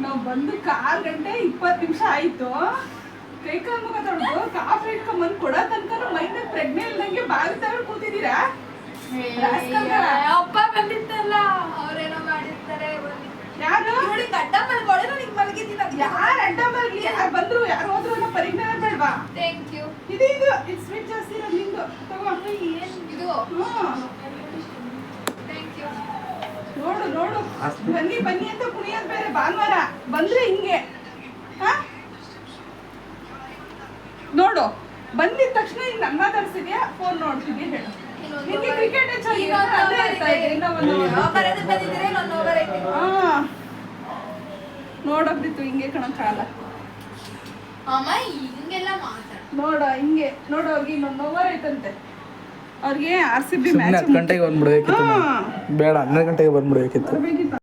ನಾವು ಬಂದು 6 ಗಂಟೆ 20 ನಿಮಿಷ ಆಯ್ತು. ಕೈ ಕಾಲು ಮುಖ ತೊಳೆದು ಕಾಫಿ ಇಟ್ಕೊಂಡ್ಬಂದು ಕೊಡೋ ತನಕ ಮೈಂಡ್ ಪ್ರಜ್ಞೆ ಇಲ್ದಂಗೆ ಬಾಗಿ ತಗೊಂಡು ಕೂತಿದ್ದೀರಾ? ಅಪ್ಪ ಬಂದಿತ್ತಲ್ಲ, ಅವ್ರೇನೋ ಮಾಡಿರ್ತಾರೆ. ಯಾರು ನೋಡಿ ಅಡ್ಡ ಮಲ್ಕೊಳ್ಳಿ, ನನಗೆ ಮಲಗಿದ್ದೀನಿ. ಯಾರು ಅಡ್ಡ ಮಲ್ಗಿ? ಯಾರು ಬಂದ್ರು ಯಾರು ಹೋದ್ರು ಅನ್ನೋ ಪರಿಜ್ಞಾನ ಬೇಡವಾ? Thank you. ಇದು ಇದು ಸ್ವೀಟ್ ಜಾಸ್ತಿ ಇರೋದು ನಿಂದು. ತಗೋ. ಏನ್ ಇದು? Thank you. ನೋಡು ನೋಡು, ಬನ್ನಿ ಬನ್ನಿ ಅಂತ ಕುಣಿಯೋದು ಬೇರೆ. ಭಾನುವಾರ ಬಂದ್ರೆ ಹಿಂಗೆ. ನೋಡು, ಬಂದಿದ ತಕ್ಷಣ ಇನ್ನು ಅನ್ನ ತರಿಸಿದ್ಯಾ, ಫೋನ್ ನೋಡ್ತಿದ್ಯಾ ಹೇಳು. ನಿಮಗೆ ಕ್ರಿಕೆಟ್ ನೋಡಬ್ರಿತ್ತು ಹಿಂಗೆ ಕಣ ಕಾಲ. ನೋಡ ಹಿಂಗೆ ನೋಡು, ಅವ್ರಿಗೆ ಇನ್ನೊಂದು ಓವರ್ ಐತಂತೆ. ಅವ್ರಿಗೆ RCB ಮ್ಯಾಚ್ 10 ಗಂಟೆಗೆ ಬಂದ್ಬಿಡ್ಬೇಕಿತ್ತು. ಬೇಡ 12 ಗಂಟೆಗೆ ಬಂದ್ಬಿಡ್ಬೇಕಿತ್ತು.